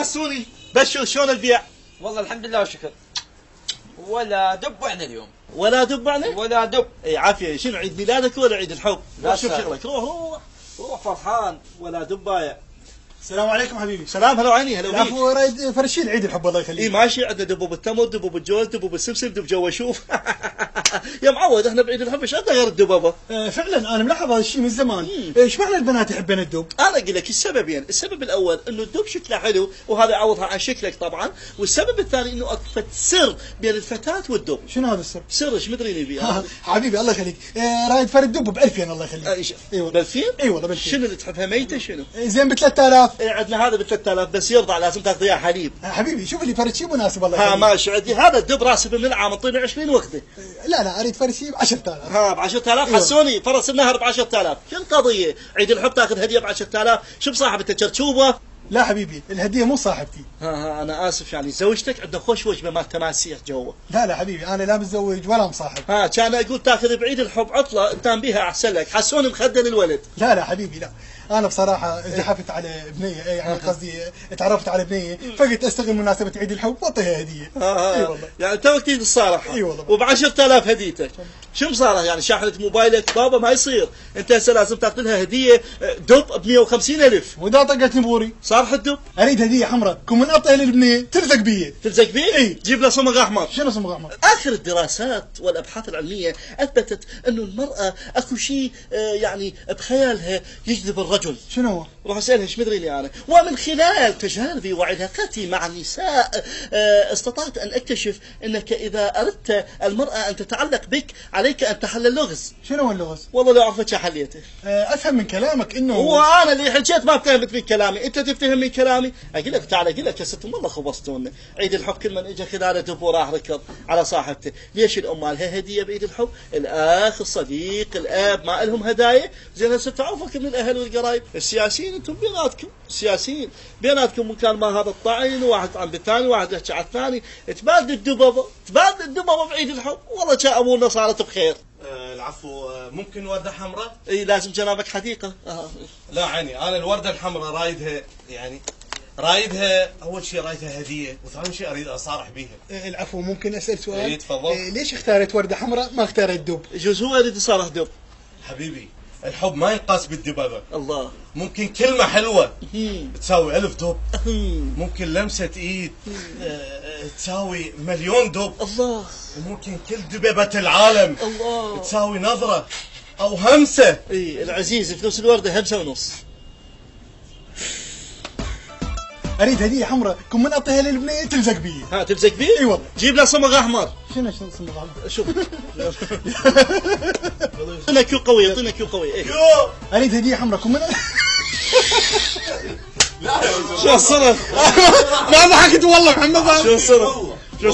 حسوني بشر شلون البيع؟ والله الحمد لله والشكر. ولا دب عنا اليوم. ولا دب يعني؟ ولا دب. اي عافيه. شنو عيد ميلادك ولا عيد الحب؟ لا شوف شغلك. روح فرحان ولا دبايه. السلام عليكم حبيبي. سلام هلا وعيني هلا بيك. العفو رايد فرشين عيد الحب الله يخليك. اي ماشي. عندنا دبوب التمر، دبوب الجوز، دبوب السمسم، دب جو اشوف. يا معود احنا بعيد الحب ايش عندنا غير الدبابه؟ فعلا انا ملاحظ هذا الشيء من زمان. ايش معنى البنات يحبن الدب؟ انا اقول لك السببين، السبب الاول انه الدب شكله حلو وهذا يعوضها عن شكلك طبعا، والسبب الثاني انه اكفت سر بين الفتاه والدب. شنو هذا السر؟ سر ايش مدريني فيه؟ حبيبي الله يخليك. رايد فرد دب ب 2000 الله يخليك. ايوه ب 2000؟ اي والله ب 2000. شنو اللي تحبها ميته شنو؟ زين ب 3000. عندنا هذا ب 3000 بس يرضع لازم تاخذ اياه حليب. حبيبي شوف لي فرد شيء مناسب الله يخليك. ماشي. عندي هذا الدب راسه بالملعب انطيني 20 وقته. لا اريد فرد شيء ب 10000. ب 10000 حسوني فرس النهر ب 10000. شو القضيه؟ عيد الحب تاخذ هديه ب 10000؟ شو بصاحب انت شرشوبه؟ لا حبيبي الهديه مو صاحبتي. انا اسف يعني زوجتك عندها خوش وجبه مال تماسيح جوا. لا حبيبي انا لا متزوج ولا مصاحب. كان اقول تاخذ بعيد الحب عطله تنام بيها احسن لك. حسوني مخدل الولد. لا حبيبي لا. انا بصراحه زحفت على بنيه يعني قصدي تعرفت على بنيه فقلت استغل مناسبه عيد الحب واعطيها هديه. اي والله يعني توك تريد الصراحه. اي والله. وب 10000 هديتك. شو مصارها يعني شاحنه موبايلك بابا ما يصير. انت هسه لازم تاخذ لها هديه دب ب 150000. واذا طقتني بوري صار الدب. اريد هديه حمراء كم من اعطيها للبنيه تلزق بي. تلزق بي؟ اي. جيب له صمغ احمر. شنو صمغ احمر؟ اخر الدراسات والابحاث العلميه اثبتت انه المراه اكو شيء يعني بخيالها يجذب الرجل. شنو هو؟ روح اسالها ايش مدري انا. ومن خلال تجاربي وعلاقاتي مع النساء استطعت ان اكتشف انك اذا اردت المراه ان تتعلق بك عليك ان تحل اللغز. شنو هو اللغز؟ والله لو عرفت حليته. افهم من كلامك انه وانا اللي حكيت ما فهمت من كلامي، انت تفهم من كلامي؟ اقول لك تعال اقول لك يا ست والله خبصتونا. عيد الحب كل من اجى خلاله دب وراح ركض على صاحبته. ليش الام مالها هديه بعيد الحب؟ الاخ الصديق الاب ما لهم هدايا؟ زين هسه تعرفك من الاهل والقرايب. السياسيين انتم بيناتكم، السياسيين بيناتكم مكان ما هذا الطعن واحد عند الثاني واحد يحكي على الثاني، تبادل الدببه بعيد الحب. والله كان امورنا صارت بخير. العفو. ممكن وردة حمراء؟ اي لازم جنابك حديقة. لا عيني انا الوردة الحمراء رايدها يعني رايدها اول شيء رايدها هدية وثاني شيء اريد اصارح بيها. العفو ممكن اسال سؤال؟ اي تفضل. ليش اختارت وردة حمراء ما اختارت دب؟ يجوز هو يريد يصارح دب. حبيبي الحب ما ينقاس بالدبابة. الله. ممكن كلمة حلوة تساوي 1000 دب. ممكن لمسة ايد تساوي مليون دب. الله. وممكن كل دببة العالم الله تساوي نظرة او همسة. اي العزيز فلوس الوردة همسة ونص. اريد هديه حمراء كم من اعطيها للبنيه تلزق بي. تلزق بي؟ اي والله. جيب له صمغ احمر. شنو صمغ احمر؟ شوف اعطينا كيو قوي اعطينا كيو قوي. ايه اريد هديه حمراء كم من شو الصرخ؟ ما ضحكت والله محمد. شو الصرخ؟ شو